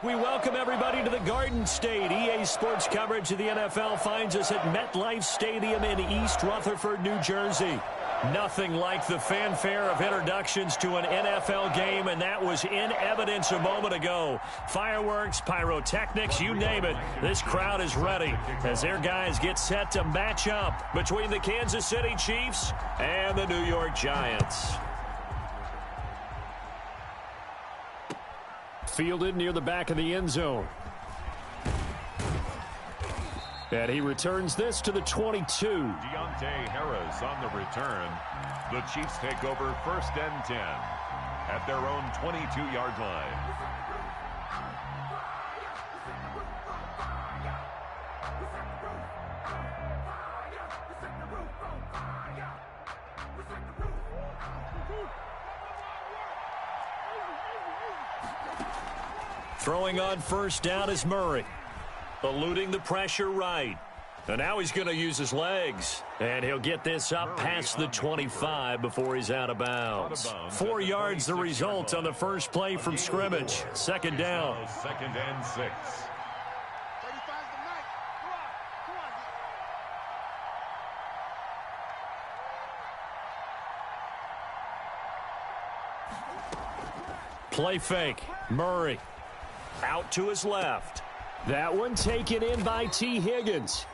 We welcome everybody to the Garden State. EA Sports coverage of the NFL finds us at MetLife Stadium in East Rutherford, New Jersey. Nothing like the fanfare of introductions to an NFL game, and that was in evidence a moment ago. Fireworks, pyrotechnics, you name it. This crowd is ready as their guys get set to match up between the Kansas City Chiefs and the New York Giants. Fielded near the back of the end zone. And he returns this to the 22. Deontay Harris on the return. The Chiefs take over 1st and 10 at their own 22-yard line. Throwing on 1st down is Murray. Eluding the pressure right. And now he's going to use his legs. And he'll get this up past the 25 before he's out of bounds. 4 yards the result on the first play from scrimmage. 2nd down. 2nd and 6. Play fake. Murray. Out to his left. That one taken in by T. Higgins.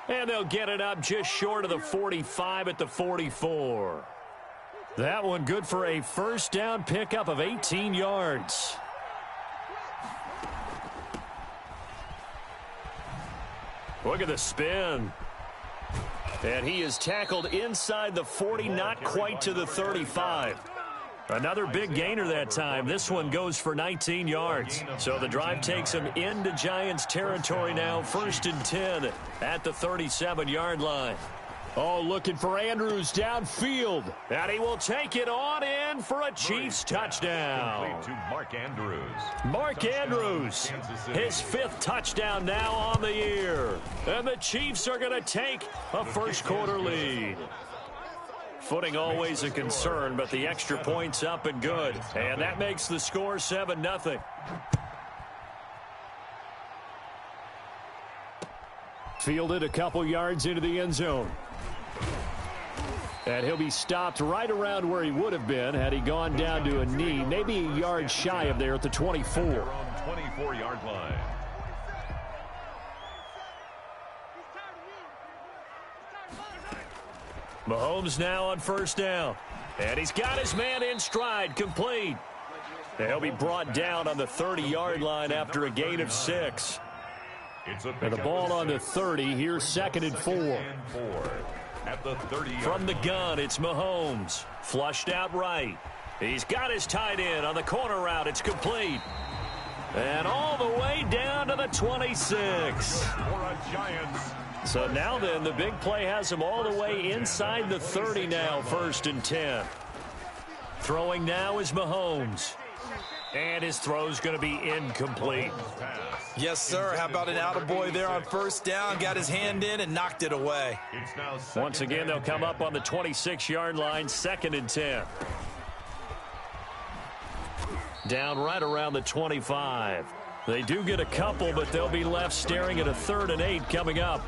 And they'll get it up just short of the 45 at the 44. That one good for a 1st down pickup of 18 yards. Look at the spin. And he is tackled inside the 40, not quite to the 35. Another big gainer that time. This one goes for 19 yards. So the drive takes him into Giants territory now. 1st and 10 at the 37-yard line. Oh, looking for Andrews downfield. And he will take it on in for a Chiefs touchdown. To Mark Andrews. Mark Andrews, his 5th touchdown now on the year. And the Chiefs are going to take a first-quarter lead. Footing always a concern, but the extra point's up and good. And that makes the score 7-0. Fielded a couple yards into the end zone. And he'll be stopped right around where he would have been had he gone down to a knee, maybe a yard shy of there at the 24. Their own 24-yard line. Mahomes now on 1st down. And he's got his man in stride, complete. He'll be brought down on the 30-yard line after a gain of 6. And the ball on the 30, here's 2nd and 4. At the 30. From the gun, it's Mahomes. Flushed out right. He's got his tight end on the corner route. It's complete. And all the way down to the 26. For a Giants. So now then, the big play has him all the way inside the 30 now, 1st and 10. Throwing now is Mahomes. And his throw's going to be incomplete. Yes, sir. How about an attaboy there on 1st down? Got his hand in and knocked it away. Once again, they'll come up on the 26-yard line, 2nd and 10. Down right around the 25. They do get a couple, but they'll be left staring at a 3rd and 8 coming up.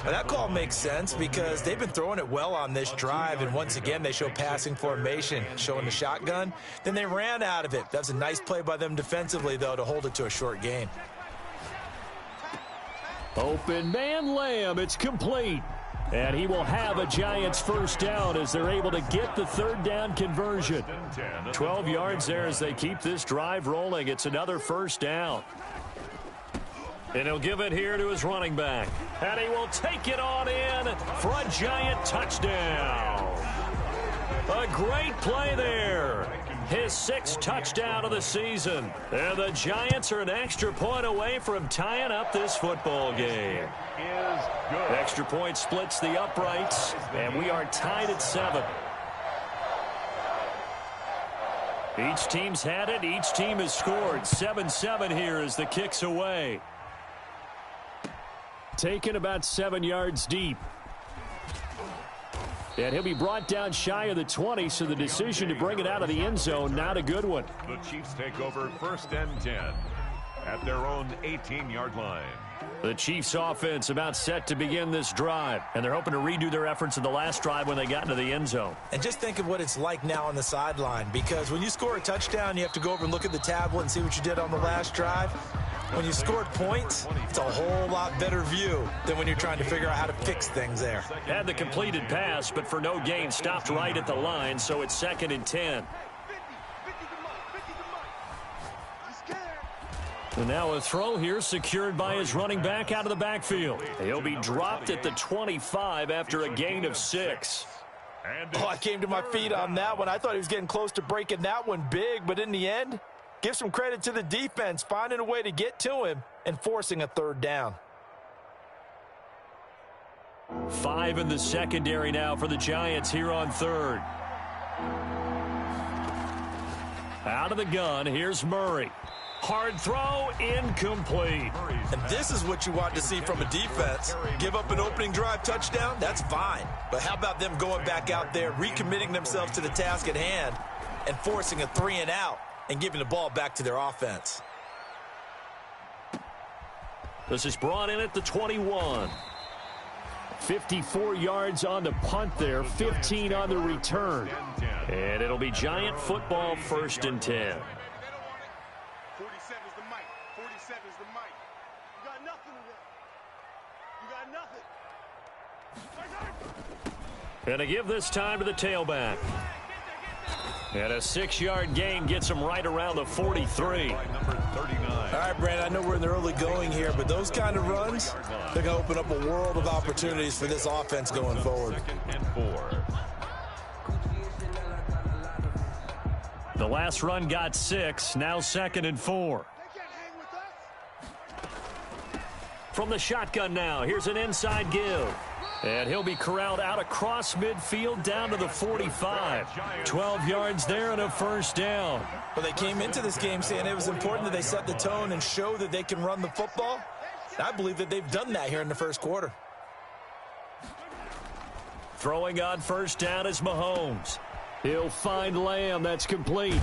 Now that call makes sense because they've been throwing it well on this drive, and once again they show passing formation, showing the shotgun. Then they ran out of it. That was a nice play by them defensively, though, to hold it to a short gain. Open man Lamb, it's complete. And he will have a Giants 1st down as they're able to get the 3rd down conversion. 12 yards there as they keep this drive rolling. It's another 1st down. And he'll give it here to his running back. And he will take it on in for a Giant touchdown. A great play there. His 6th touchdown of the season. And the Giants are an extra point away from tying up this football game. Extra point splits the uprights, and we are tied at 7. Each team's had it. Each team has scored. 7-7 here as the kick's away. Taken about 7 yards deep. And he'll be brought down shy of the 20, so the decision to bring it out of the end zone, not a good one. The Chiefs take over 1st and 10 at their own 18-yard line. The Chiefs offense about set to begin this drive, and they're hoping to redo their efforts in the last drive when they got into the end zone. And just think of what it's like now on the sideline, because when you score a touchdown, you have to go over and look at the tablet and see what you did on the last drive. When you scored points, it's a whole lot better view than when you're trying to figure out how to fix things there. Had the completed pass, but for no gain, stopped right at the line, so it's 2nd and 10. And now a throw here secured by his running back out of the backfield. He'll be dropped at the 25 after a gain of 6. Oh, I came to my feet on that one. I thought he was getting close to breaking that one big, but in the end, give some credit to the defense, finding a way to get to him and forcing a 3rd down. 5 in the secondary now for the Giants here on 3rd. Out of the gun, here's Murray. Hard throw, incomplete. And this is what you want to see from a defense. Give up an opening drive touchdown, that's fine. But how about them going back out there, recommitting themselves to the task at hand, and forcing a 3 and out and giving the ball back to their offense. This is brought in at the 21. 54 yards on the punt there, 15 on the return. And it'll be Giant football, 1st and 10. 47's the mic. 47's the mic. You got nothing today. You got nothing. And to give this time to the tailback. And a 6-yard gain gets him right around the 43. All right, Brandon, I know we're in the early going here, but those kind of runs, they're going to open up a world of opportunities for this offense going forward. 2nd and 4. The last run got 6, now 2nd and 4. From the shotgun now, here's an inside give. And he'll be corralled out across midfield down to the 45. 12 yards there and a 1st down. Well, they came into this game saying it was important that they set the tone and show that they can run the football. I believe that they've done that here in the 1st quarter. Throwing on 1st down is Mahomes. He'll find Lamb. That's complete.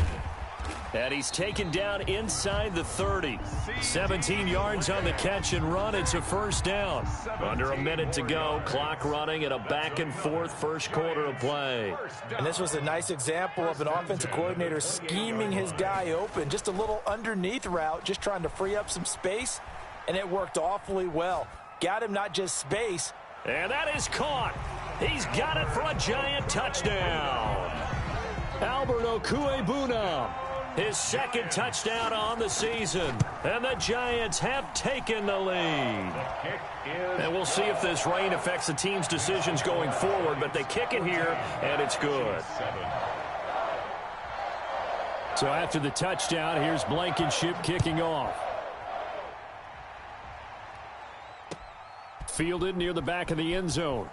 And he's taken down inside the 30. 17 yards on the catch and run. It's a 1st down. Under a minute to go. Clock running and a back-and-forth 1st quarter of play. And this was a nice example of an offensive coordinator scheming his guy open. Just a little underneath route, just trying to free up some space. And it worked awfully well. Got him not just space. And that is caught. He's got it for a Giant touchdown. Albert Okwuegbunam. His 2nd touchdown on the season. And the Giants have taken the lead. And we'll see if this rain affects the team's decisions going forward, but they kick it here, and it's good. So after the touchdown, here's Blankenship kicking off. Fielded near the back of the end zone.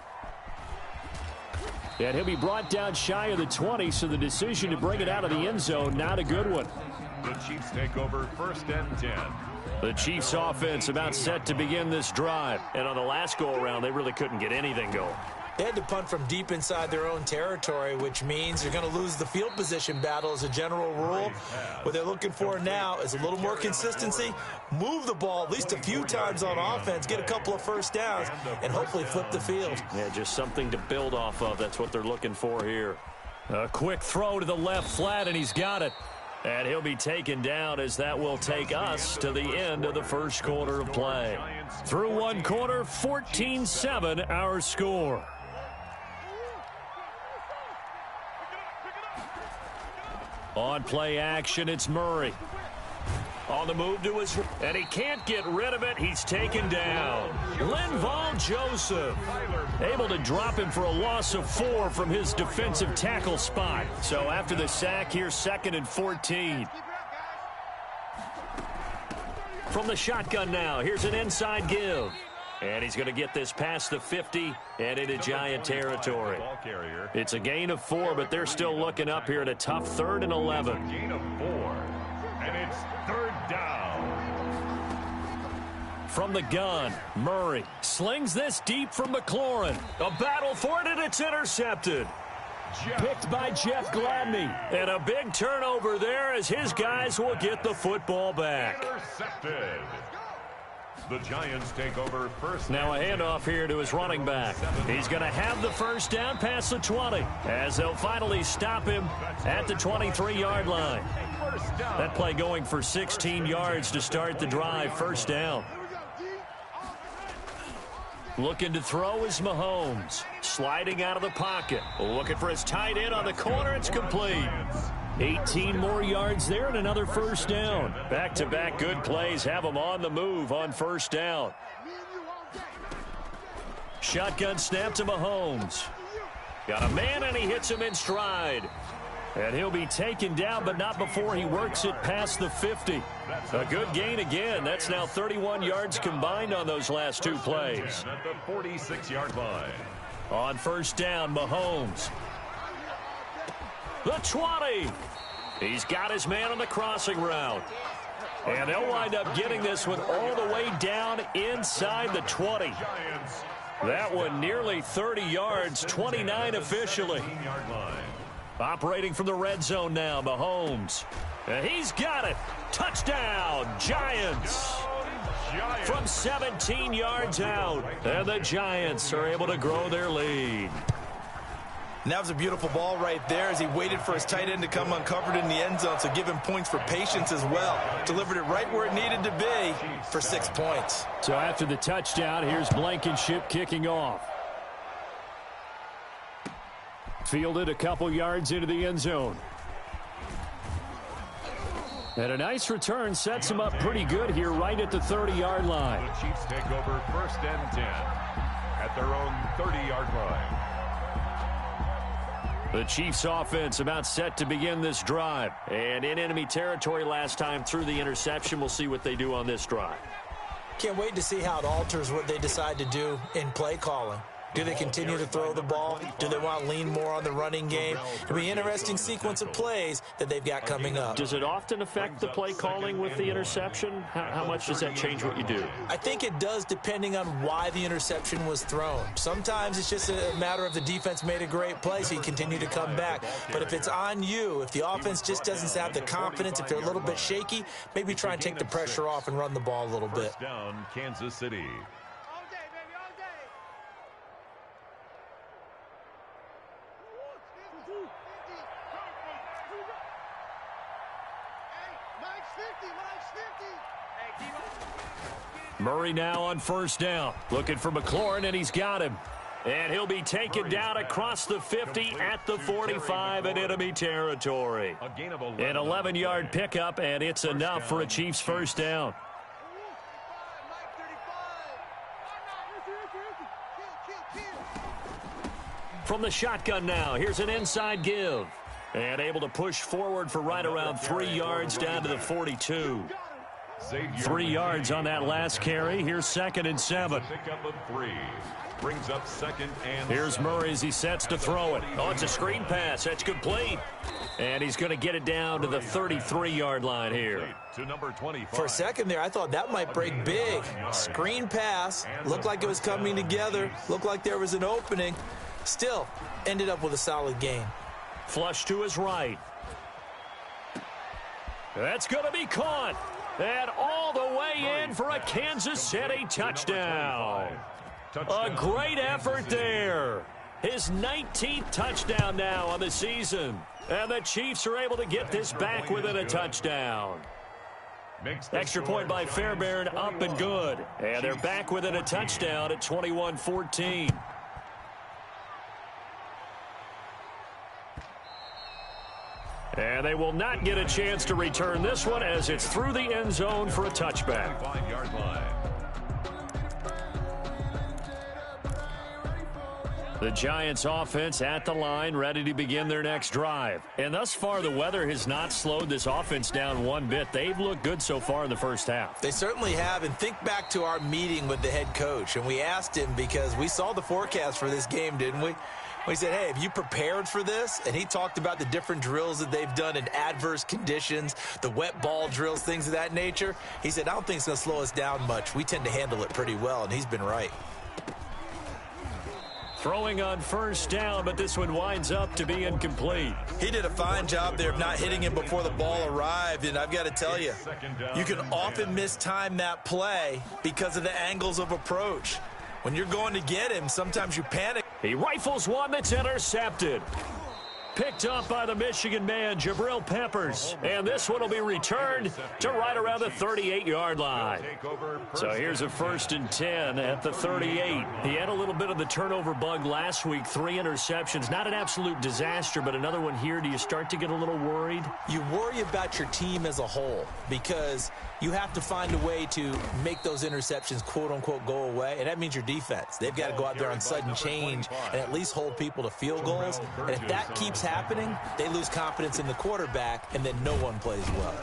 And he'll be brought down shy of the 20, so the decision to bring it out of the end zone, not a good one. The Chiefs take over 1st and 10. The Chiefs offense about set to begin this drive. And on the last go-around, they really couldn't get anything going. They had to punt from deep inside their own territory, which means they're going to lose the field position battle as a general rule. What they're looking for now is a little more consistency, move the ball at least a few times on offense, get a couple of 1st downs, and hopefully flip the field. Yeah, just something to build off of. That's what they're looking for here. A quick throw to the left flat, and he's got it. And he'll be taken down as that will take us to the end of the 1st quarter of play. Through 1 quarter, 14-7 our score. On play action, it's Murray. On the move to his... And he can't get rid of it. He's taken down. Linval Joseph able to drop him for a loss of 4 from his defensive tackle spot. So after the sack, here's 2nd and 14. From the shotgun now, here's an inside give. And he's going to get this past the 50 and into Giant territory. It's a gain of 4, but they're still looking up here at a tough 3rd and 11. Gain of 4, and it's 3rd down. From the gun, Murray slings this deep from McLaurin. A battle for it, and it's intercepted. Picked by Jeff Gladney. And a big turnover there as his guys will get the football back. Intercepted. The Giants take over first. Now a handoff here to his running back. He's going to have the first down past the 20 as they'll finally stop him at the 23-yard line. That play going for 16 yards to start the drive. First down. Looking to throw is Mahomes. Sliding out of the pocket. Looking for his tight end on the corner. It's complete. 18 more yards there and another first down. Back-to-back good plays have him on the move on first down. Shotgun snap to Mahomes. Got a man and he hits him in stride. And he'll be taken down, but not before he works it past the 50. A good gain again. That's now 31 yards combined on those last two plays. At the 46-yard line. On first down, Mahomes. The 20. He's got his man on the crossing route. And they'll wind up getting this one all the way down inside the 20. That one nearly 30 yards, 29 officially. Operating from the red zone now, Mahomes. And he's got it. Touchdown, Giants. From 17 yards out. And the Giants are able to grow their lead. And that was a beautiful ball right there as he waited for his tight end to come uncovered in the end zone, so give him points for patience as well. Delivered it right where it needed to be for 6 points. So after the touchdown, here's Blankenship kicking off. Fielded a couple yards into the end zone. And a nice return sets him up pretty good here right at the 30-yard line. The Chiefs take over first and 10 at their own 30-yard line. The Chiefs offense about set to begin this drive. And in enemy territory last time through the interception. We'll see what they do on this drive. Can't wait to see how it alters what they decide to do in play calling. Do they continue to throw the ball? Do they want to lean more on the running game? It'll be an interesting sequence of plays that they've got coming up. Does it often affect the play calling with the interception? How much does that change what you do? I think it does depending on why the interception was thrown. Sometimes it's just a matter of the defense made a great play, so you continue to come back. But if it's on you, if the offense just doesn't have the confidence, if they're a little bit shaky, maybe try and take the pressure off and run the ball a little bit. First down, Kansas City. Murray now on first down. Looking for McLaurin, and he's got him. And he'll be taken down across the 50 at the 45 in enemy territory. An 11-yard pickup, and it's enough for a Chiefs first down. From the shotgun now, here's an inside give. And able to push forward for right around 3 yards down to the 42. 3 yards on that last carry. Here's 2nd and 7. Pickup of 3. Brings up 2nd and Here's 7. Murray as he sets to throw it. Oh, it's a screen pass. That's complete. And he's going to get it down to the 33-yard line here. To number 25. For a second there, I thought that might break big. Screen pass. Looked like it was coming together. Looked like there was an opening. Still, ended up with a solid gain. Flush to his right. That's going to be caught. And all the way in for a Kansas City touchdown. A great effort there. His 19th touchdown now on the season. And the Chiefs are able to get this back within a touchdown. Extra point by Fairbairn, up and good. And they're back within a touchdown at 21-14. And they will not get a chance to return this one as it's through the end zone for a touchback. 5-yard line. The Giants offense at the line, ready to begin their next drive. And thus far, the weather has not slowed this offense down one bit. They've looked good so far in the first half. They certainly have. And think back to our meeting with the head coach. And we asked him because we saw the forecast for this game, didn't we? We said, hey, have you prepared for this? And he talked about the different drills that they've done in adverse conditions, the wet ball drills, things of that nature. He said, I don't think it's going to slow us down much. We tend to handle it pretty well, and he's been right. Throwing on first down, but this one winds up to be incomplete. He did a fine job there of not hitting him before the ball arrived, and I've got to tell you, you can often mistime that play because of the angles of approach. When you're going to get him, sometimes you panic. He rifles one that's intercepted. Picked up by the Michigan man, Jabril Peppers. And this one will be returned to right around the 38-yard line. So here's a 1st and 10 at the 38. He had a little bit of the turnover bug last week, 3 interceptions. Not an absolute disaster, but another one here. Do you start to get a little worried? You worry about your team as a whole because you have to find a way to make those interceptions, quote-unquote, go away, and that means your defense. They've got to go out there on sudden change and at least hold people to field goals. And if that keeps happening, they lose confidence in the quarterback, and then no one plays well.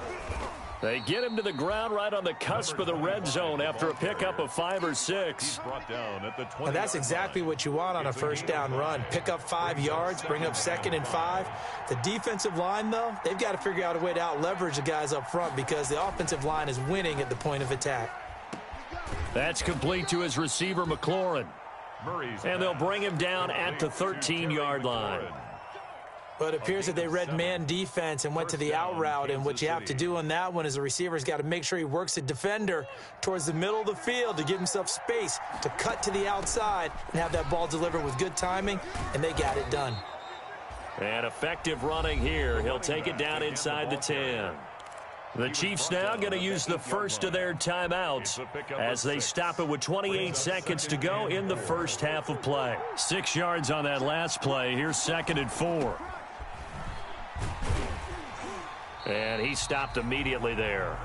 They get him to the ground right on the cusp of the red zone after a pickup of 5 or 6. And that's exactly what you want on a first down run. Pick up 5 yards, bring up 2nd and 5. The defensive line, though, they've got to figure out a way to out-leverage the guys up front because the offensive line is winning at the point of attack. That's complete to his receiver, McLaurin. And they'll bring him down at the 13-yard line. But it appears that they read man defense and went to the out route, and what you have to do on that one is the receiver's got to make sure he works the defender towards the middle of the field to give himself space to cut to the outside and have that ball delivered with good timing, and they got it done. And effective running here. He'll take it down inside the 10. The Chiefs now going to use the first of their timeouts as they stop it with 28 seconds to go in the first half of play. 6 yards on that last play. Here's 2nd and 4. And he stopped immediately there.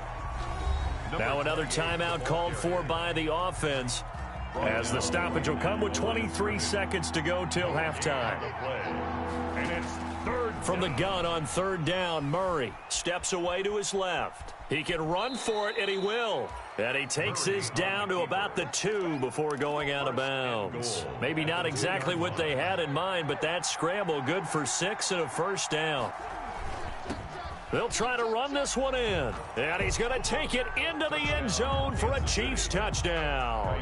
Now another timeout called for by the offense as the stoppage will come with 23 seconds to go till halftime. And it's 3rd From the gun on 3rd down, Murray steps away to his left. He can run for it, and he will. And he takes this down to about the 2 before going out of bounds. Maybe not exactly what they had in mind, but that scramble good for 6 and a first down. They'll try to run this one in. And he's going to take it into the end zone for a Chiefs touchdown.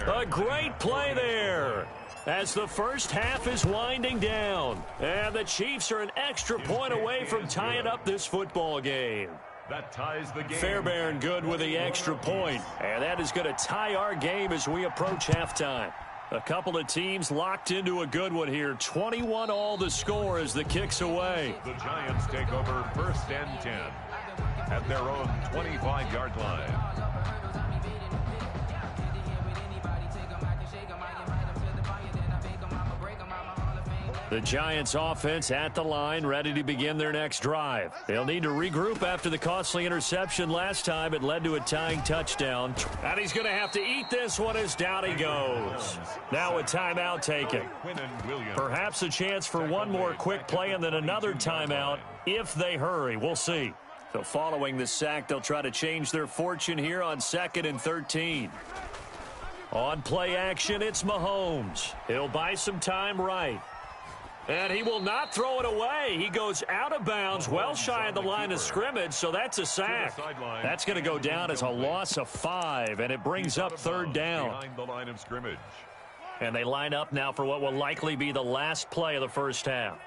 A great play there as the first half is winding down. And the Chiefs are an extra point away from tying up this football game. That ties the game. Fairbairn good with the extra point. And that is going to tie our game as we approach halftime. A couple of teams locked into a good one here. 21 all the score as the kick's away. The Giants take over 1st and 10 at their own 25-yard line. The Giants offense at the line, ready to begin their next drive. They'll need to regroup after the costly interception last time. It led to a tying touchdown. And he's going to have to eat this one as down he goes. Now a timeout taken. Perhaps a chance for one more quick play and then another timeout if they hurry. We'll see. So following the sack, they'll try to change their fortune here on 2nd and 13. On play action, it's Mahomes. He'll buy some time right. And he will not throw it away. He goes out of bounds, well shy of the line of scrimmage, so that's a sack. That's going to go down as a loss of 5, and it brings up 3rd down. And they line up now for what will likely be the last play of the first half.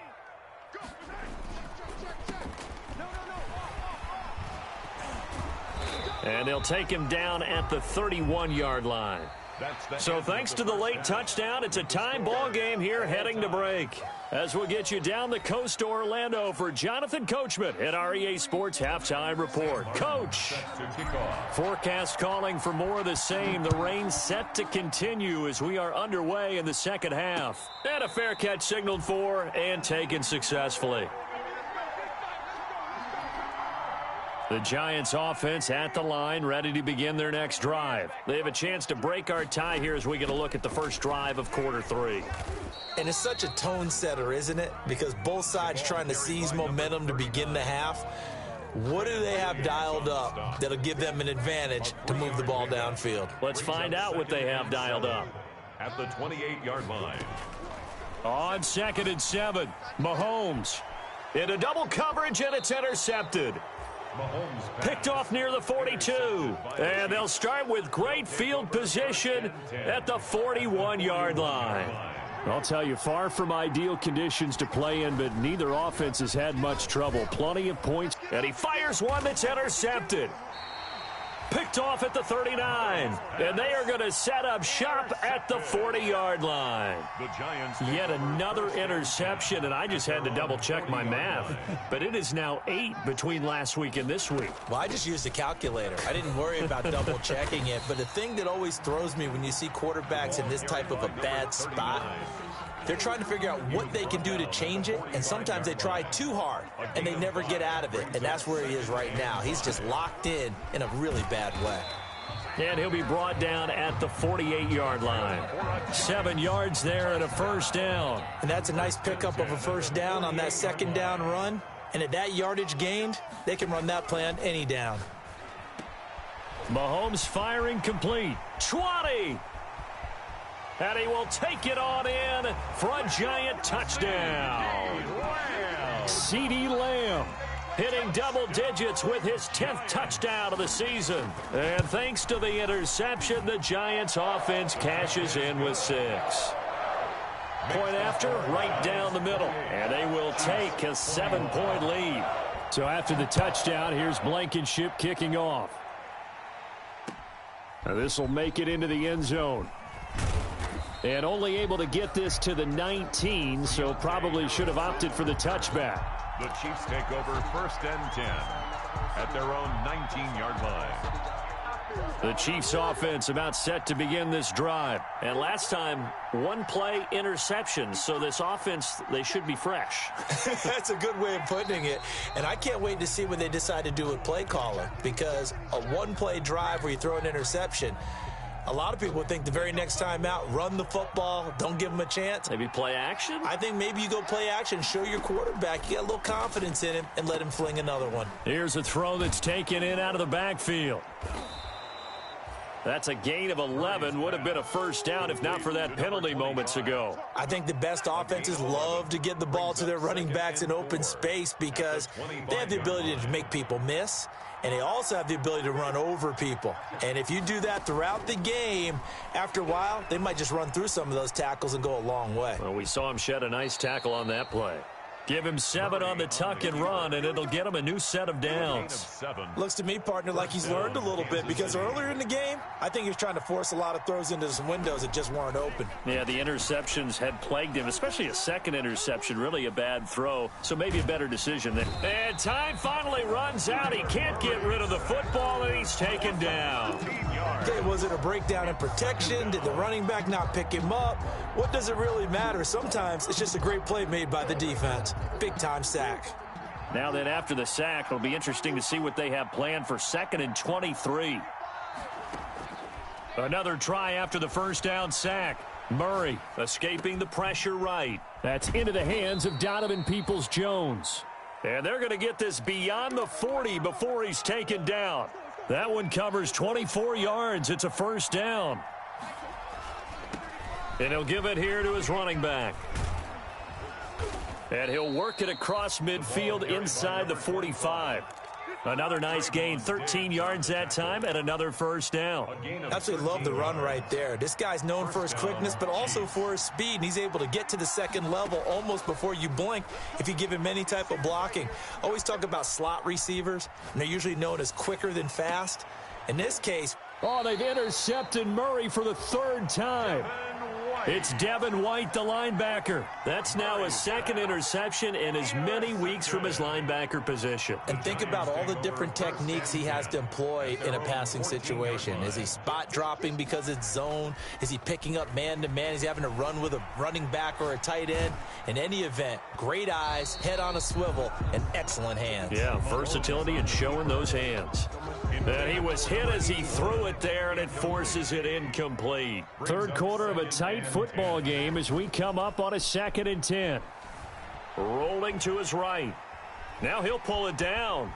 And they'll take him down at the 31-yard line. So thanks to the late touchdown, it's a time ball game here heading to break. As we'll get you down the coast to Orlando for Jonathan Coachman at our EA Sports Halftime Report. Coach, forecast calling for more of the same. The rain set to continue as we are underway in the second half. And a fair catch signaled for and taken successfully. The Giants offense at the line, ready to begin their next drive. They have a chance to break our tie here as we get a look at the first drive of quarter 3. And it's such a tone setter, isn't it? Because both sides trying to seize momentum to begin the half. What do they have dialed up that'll give them an advantage to move the ball downfield? Let's find out what they have dialed up. At the 28-yard line. On 2nd and 7, Mahomes into double coverage, and it's intercepted. Picked off near the 42. And they'll start with great field position at the 41-yard line. I'll tell you, far from ideal conditions to play in, but neither offense has had much trouble. Plenty of points. And he fires one that's intercepted. Picked off at the 39. And they are going to set up shop at the 40-yard line. The Giants. Yet another interception, and I just had to double-check my math. But it is now 8 between last week and this week. Well, I just used a calculator. I didn't worry about double-checking it. But the thing that always throws me when you see quarterbacks in this type of a bad spot, they're trying to figure out what they can do to change it, and sometimes they try too hard, and they never get out of it, and that's where he is right now. He's just locked in a really bad way. And he'll be brought down at the 48-yard line. 7 yards there and a first down. And that's a nice pickup of a first down on that second down run, and at that yardage gained, they can run that play on any down. Mahomes firing complete. 20! And he will take it on in for a Giant touchdown. CeeDee Lamb hitting double digits with his 10th touchdown of the season. And thanks to the interception, the Giants offense cashes in with 6. Point after, right down the middle. And they will take a 7-point lead. So after the touchdown, here's Blankenship kicking off. Now this will make it into the end zone. And only able to get this to the 19, so probably should have opted for the touchback. The Chiefs take over 1st and 10 at their own 19-yard line. The Chiefs offense about set to begin this drive. And last time, one play interception, so this offense, they should be fresh. That's a good way of putting it. And I can't wait to see what they decide to do with play calling, because a one-play drive where you throw an interception, a lot of people think the very next time out, run the football, don't give them a chance. Maybe play action? I think maybe you go play action, show your quarterback you got a little confidence in him, and let him fling another one. Here's a throw that's taken in out of the backfield. That's a gain of 11. Would have been a first down if not for that penalty moments ago. I think the best offenses love to get the ball to their running backs in open space because they have the ability to make people miss, and they also have the ability to run over people. And if you do that throughout the game, after a while, they might just run through some of those tackles and go a long way. Well, we saw him shed a nice tackle on that play. Give him 7 on the tuck and run, and it'll get him a new set of downs. Looks to me, partner, like he's learned a little bit because earlier in the game, I think he was trying to force a lot of throws into some windows that just weren't open. Yeah, the interceptions had plagued him, especially a second interception, really a bad throw, so maybe a better decision there. And time finally runs out. He can't get rid of the football, and he's taken down. Okay, was it a breakdown in protection? Did the running back not pick him up? What does it really matter? Sometimes it's just a great play made by the defense. Big-time sack. Now then, after the sack, it'll be interesting to see what they have planned for 2nd and 23. Another try after the first down sack. Murray escaping the pressure right. That's into the hands of Donovan Peoples-Jones. And they're going to get this beyond the 40 before he's taken down. That one covers 24 yards. It's a first down. And he'll give it here to his running back. And he'll work it across midfield inside the 45. Another nice gain, 13 yards that time, and another first down. Absolutely love the run right there. This guy's known for his quickness, but also for his speed, and he's able to get to the second level almost before you blink if you give him any type of blocking. Always talk about slot receivers, and they're usually known as quicker than fast. In this case, they've intercepted Murray for the 3rd time. It's Devin White, the linebacker. That's now his 2nd interception in as many weeks from his linebacker position. And think about all the different techniques he has to employ in a passing situation. Is he spot dropping because it's zone? Is he picking up man-to-man? Is he having to run with a running back or a tight end? In any event, great eyes, head on a swivel, and excellent hands. Yeah, versatility and showing those hands. And he was hit as he threw it there, and it forces it incomplete. 3rd quarter of a tight football game as we come up on a 2nd and 10. Rolling to his right. Now he'll pull it down.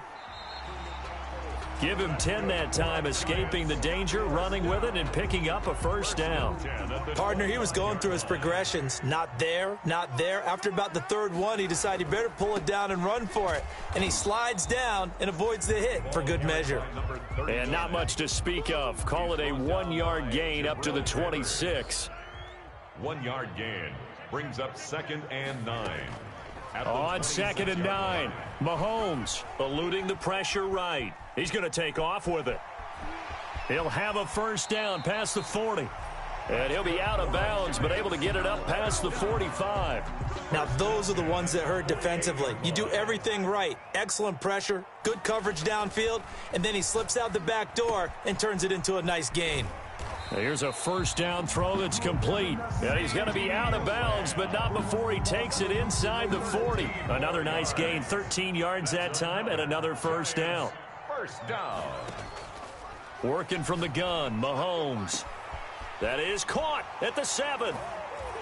Give him 10 that time, escaping the danger, running with it, and picking up a first down. Partner, he was going through his progressions. Not there, not there. After about the 3rd one, he decided he better pull it down and run for it. And he slides down and avoids the hit for good measure. And not much to speak of. Call it a 1-yard gain up to the 26. 1-yard gain. brings up 2nd and 9. On 2nd and 9, Mahomes eluding the pressure right. He's going to take off with it. He'll have a first down past the 40. And he'll be out of bounds, but able to get it up past the 45. Now, those are the ones that hurt defensively. You do everything right. Excellent pressure, good coverage downfield, and then he slips out the back door and turns it into a nice gain. Here's a first down throw that's complete. And he's going to be out of bounds, but not before he takes it inside the 40. Another nice gain, 13 yards that time, and another first down. First down. Working from the gun, Mahomes. That is caught at the 7.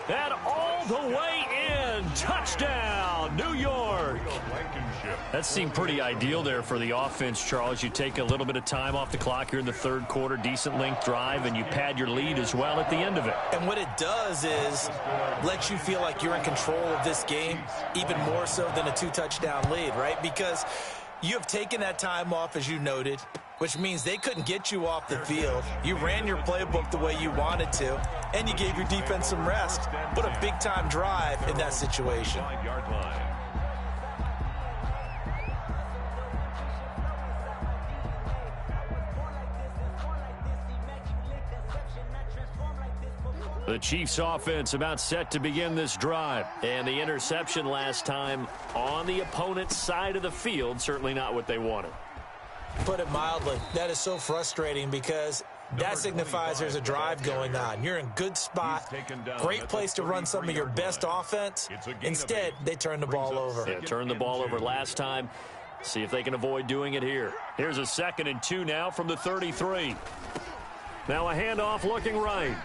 And all the way in. Touchdown, New York. That seemed pretty ideal there for the offense, Charles. You take a little bit of time off the clock here in the third quarter, decent length drive, and you pad your lead as well at the end of it. And what it does is let you feel like you're in control of this game, even more so than a 2-touchdown lead, right? Because you have taken that time off, as you noted, which means they couldn't get you off the field. You ran your playbook the way you wanted to, and you gave your defense some rest. What a big-time drive in that situation. The Chiefs offense about set to begin this drive. And the interception last time on the opponent's side of the field, certainly not what they wanted. Put it mildly, that is so frustrating because that signifies there's a drive going on. You're in good spot, great place to run some of your best offense. Instead, they turn the ball over. Yeah, turned the ball over last time. See if they can avoid doing it here. Here's a 2nd and 2 now from the 33. Now a handoff looking right.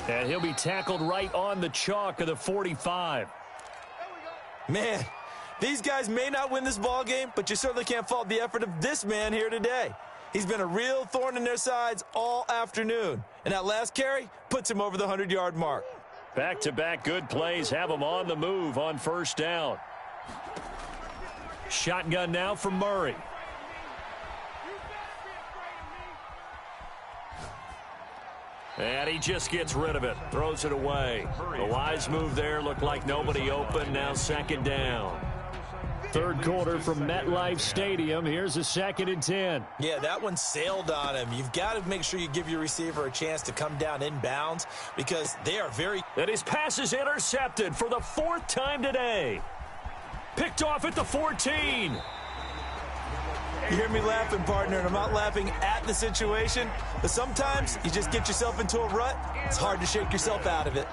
And he'll be tackled right on the chalk of the 45. Man, these guys may not win this ball game, but you certainly can't fault the effort of this man here today. He's been a real thorn in their sides all afternoon. And that last carry puts him over the 100-yard mark. Back-to-back good plays have him on the move on first down. Shotgun now for Murray. And he just gets rid of it. Throws it away. A wise move there. Looked like nobody open. Now 2nd down. Third quarter from MetLife Stadium. Here's a 2nd and 10. Yeah, that one sailed on him. You've got to make sure you give your receiver a chance to come down inbounds because they are very... And his pass is intercepted for the 4th time today. Picked off at the 14. You hear me laughing, partner, and I'm not laughing at the situation, but sometimes you just get yourself into a rut. It's hard to shake yourself out of it.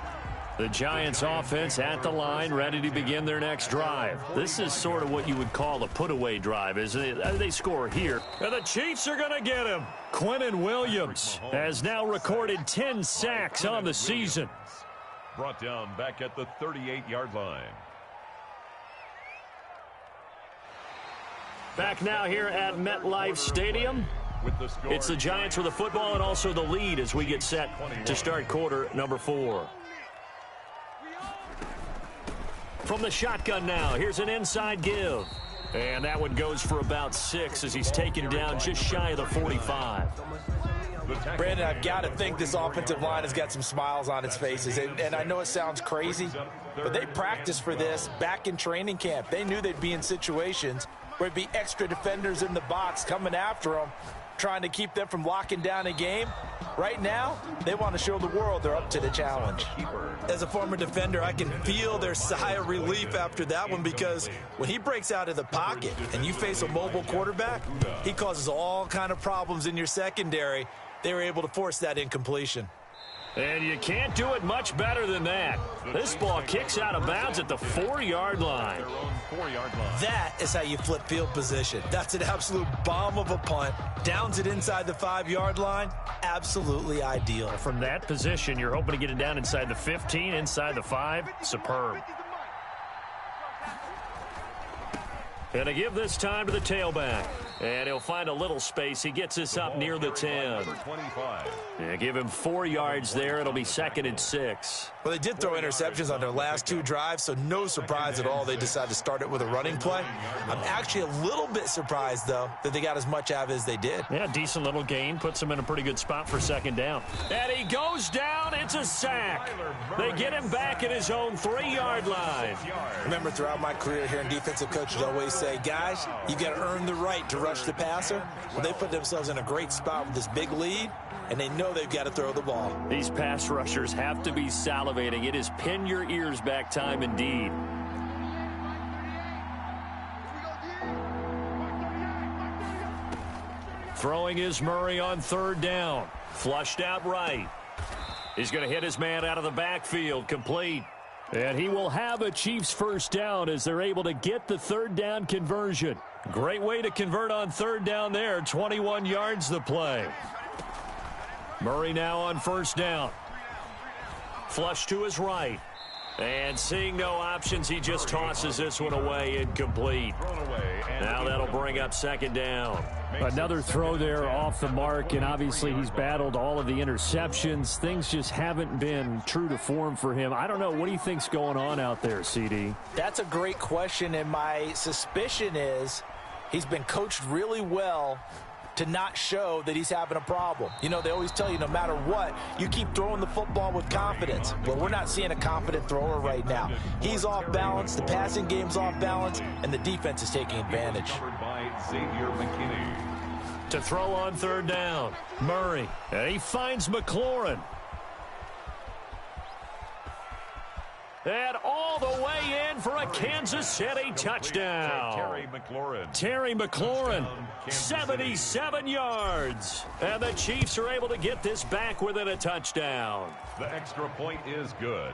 The Giants offense at the line, ready to begin their next drive. This is sort of what you would call a put-away drive, isn't it? They score here. And the Chiefs are going to get him. Quinnen Williams has now recorded 10 sacks on the season. Brought down back at the 38-yard line. Back now here at MetLife Stadium. It's the Giants with the football and also the lead as we get set to start quarter number 4. From the shotgun now, here's an inside give. And that one goes for about 6 as he's taken down just shy of the 45. Brandon, I've got to think this offensive line has got some smiles on its faces. And I know it sounds crazy, but they practiced for this back in training camp. They knew they'd be in situations where there'd be extra defenders in the box coming after them, trying to keep them from locking down a game. Right now, they want to show the world they're up to the challenge. As a former defender, I can feel their sigh of relief after that one because when he breaks out of the pocket and you face a mobile quarterback, he causes all kind of problems in your secondary. They were able to force that incompletion. And you can't do it much better than that. This ball kicks out of bounds at the 4-yard line. That is how you flip field position. That's an absolute bomb of a punt. Downs it inside the 5-yard line. Absolutely ideal. From that position, you're hoping to get it down inside the 15, inside the 5. Superb. And to give this time to the tailback. And he'll find a little space. He gets this up near the 10. Yeah, give him 4 yards there. It'll be 2nd and 6. Well, they did throw interceptions on their last 2 drives, so no surprise at all they decided to start it with a running play. I'm actually a little bit surprised, though, that they got as much out of it as they did. Yeah, decent little gain. Puts him in a pretty good spot for 2nd down. And he goes down. It's a sack. They get him back at his own 3-yard line. Remember, throughout my career here in defensive coaches always say, guys, you got to earn the right to rush the passer. Well, they put themselves in a great spot with this big lead, and they know they've got to throw the ball. These pass rushers have to be salivating. It is pin your ears back time indeed. Throwing is Murray on 3rd down. Flushed out right. He's going to hit his man out of the backfield. Complete. And he will have a Chiefs 1st down as they're able to get the 3rd down conversion. Great way to convert on 3rd down there. 21 yards the play. Murray now on 1st down. Flush to his right. And seeing no options, he just tosses this one away, incomplete. Now that'll bring up 2nd down. Another throw there off the mark, and obviously he's battled all of the interceptions. Things just haven't been true to form for him. I don't know. What do you think's going on out there, CD? That's a great question, and my suspicion is he's been coached really well to not show that he's having a problem. You know, they always tell you no matter what, you keep throwing the football with confidence. Well, we're not seeing a confident thrower right now. He's off balance, the passing game's off balance, and the defense is taking advantage. To throw on 3rd down, Murray. And he finds McLaurin. And all the way in for a Kansas City touchdown. Terry McLaurin, 77 yards. And the Chiefs are able to get this back within a touchdown. The extra point is good.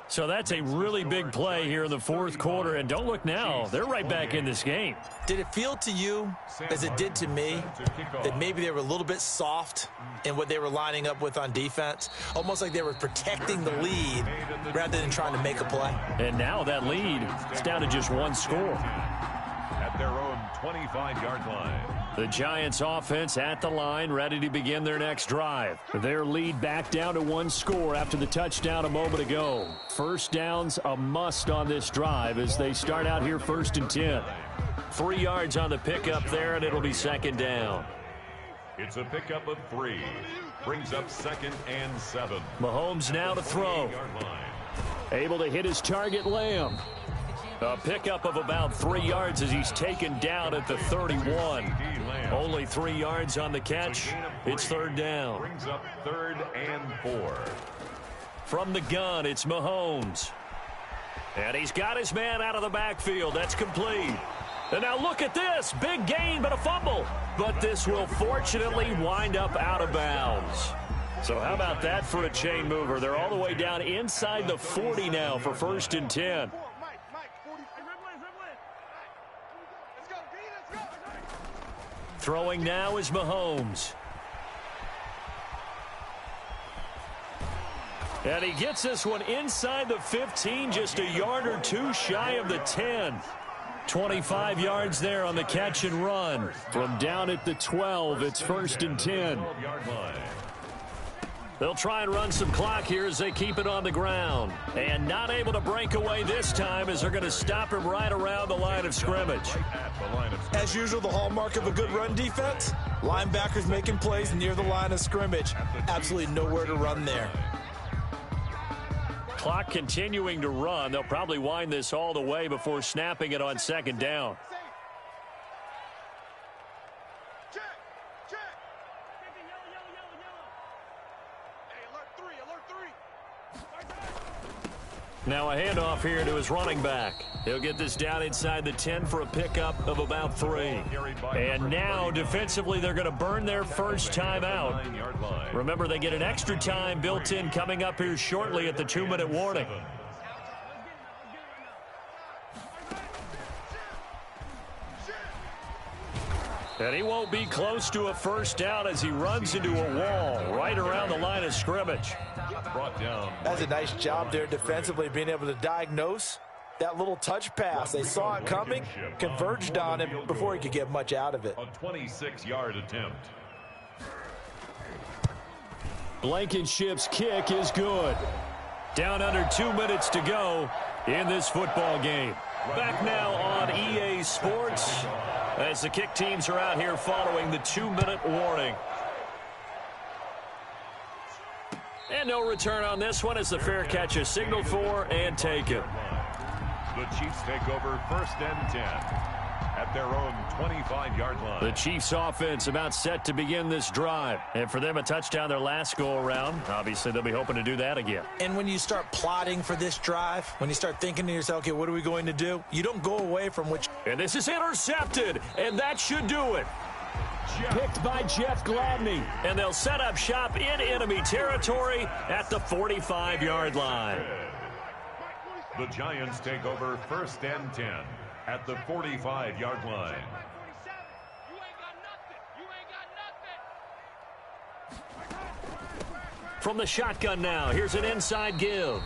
So that's a really big play here in the 4th quarter. And don't look now, they're right back in this game. Did it feel to you, as it did to me, that maybe they were a little bit soft in what they were lining up with on defense? Almost like they were protecting the lead rather than trying to make a play. And now that lead is down to just 1 score. At their own 25-yard line. The Giants offense at the line, ready to begin their next drive. Their lead back down to 1 score after the touchdown a moment ago. 1st down's a must on this drive as they start out here 1st and 10. 3 yards on the pickup there, and it'll be 2nd down. It's a pickup of 3. Brings up 2nd and 7. Mahomes now to throw. Able to hit his target, Lamb. A pickup of about 3 yards as he's taken down at the 31. Only 3 yards on the catch. It's 3rd down. Brings up 3rd and 4. From the gun, it's Mahomes. And he's got his man out of the backfield. That's complete. And now look at this. Big gain, but a fumble. But this will fortunately wind up out of bounds. So how about that for a chain mover? They're all the way down inside the 40 now for 1st and 10. Throwing now is Mahomes. And he gets this one inside the 15, just a yard or 2 shy of the 10. 25 yards there on the catch and run. From down at the 12, it's 1st and 10. They'll try and run some clock here as they keep it on the ground. And not able to break away this time as they're going to stop him right around the line of scrimmage. As usual, the hallmark of a good run defense, linebackers making plays near the line of scrimmage. Absolutely nowhere to run there. Clock continuing to run. They'll probably wind this all the way before snapping it on 2nd down. Now a handoff here to his running back. He'll get this down inside the 10 for a pickup of about 3. And now defensively they're going to burn their first time out. Remember, they get an extra time built in coming up here shortly at the 2-minute warning. And he won't be close to a 1st down as he runs into a wall right around the line of scrimmage. Brought down. That's a nice job there defensively, being able to diagnose That little touch pass, they saw it coming, converged on him before he could get much out of it. A 26-yard attempt. Blankenship's kick is good. Down under 2 minutes to go in this football game. Back now on EA Sports as the kick teams are out here following the 2-minute warning. And no return on this one as the fair catch is signaled for and taken. The Chiefs take over 1st and 10 at their own 25-yard line. The Chiefs offense about set to begin this drive. And for them, a touchdown their last go-around. Obviously, they'll be hoping to do that again. And when you start plotting for this drive, when you start thinking to yourself, okay, what are we going to do? You don't go away from which... And this is intercepted, and that should do it. Picked by Jeff Gladney. And they'll set up shop in enemy territory at the 45-yard line. The Giants take over 1st and 10 at the 45-yard line. From the shotgun now, here's an inside give.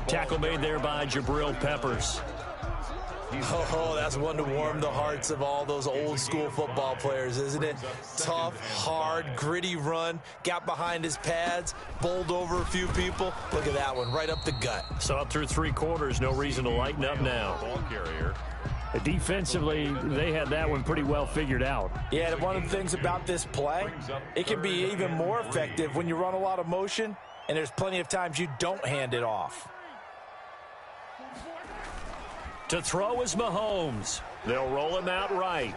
Tackle made there by Jabril Peppers. Oh, that's one to warm the hearts of all those old school football players, isn't it? Tough, hard, gritty run, got behind his pads, bowled over a few people. Look at that one, right up the gut. Saw it through 3 quarters, no reason to lighten up now. Ball carrier. Defensively, they had that one pretty well figured out. Yeah, and one of the things about this play, it can be even more effective when you run a lot of motion, and there's plenty of times you don't hand it off. To throw is Mahomes. They'll roll him out right.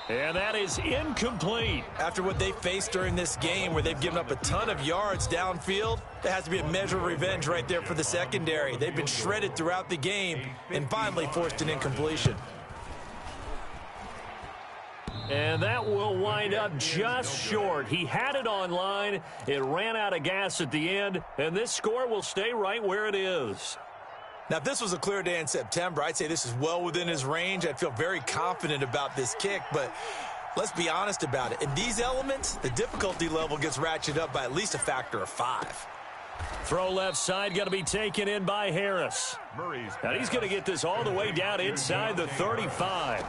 And that is incomplete. After what they faced during this game where they've given up a ton of yards downfield, there has to be a measure of revenge right there for the secondary. They've been shredded throughout the game and finally forced an incompletion. And that will wind up just short. He had it on line. It ran out of gas at the end, and this score will stay right where it is. Now, if this was a clear day in September, I'd say this is well within his range. I'd feel very confident about this kick, but let's be honest about it. In these elements, the difficulty level gets ratcheted up by at least a factor of 5. Throw left side, going to be taken in by Harris. And he's going to get this all the way down inside the 35.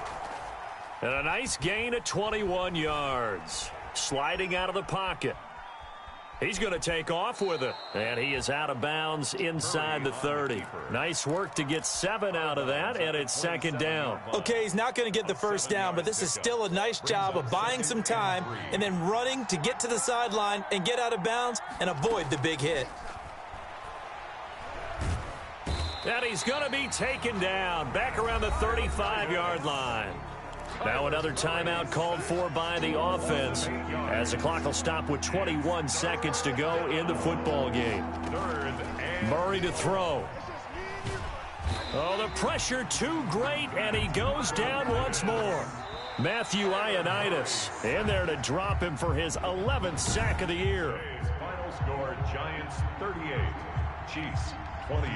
And a nice gain of 21 yards. Sliding out of the pocket. He's going to take off with it. And he is out of bounds inside the 30. Nice work to get 7 out of that, and it's 2nd down. Okay, he's not going to get the 1st down, but this is still a nice job of buying some time and then running to get to the sideline and get out of bounds and avoid the big hit. And he's going to be taken down back around the 35-yard line. Now another timeout called for by the offense as the clock will stop with 21 seconds to go in the football game. Murray to throw. Oh, the pressure too great, and he goes down once more. Matthew Ioannidis in there to drop him for his 11th sack of the year. Final score, Giants 38, Chiefs 28.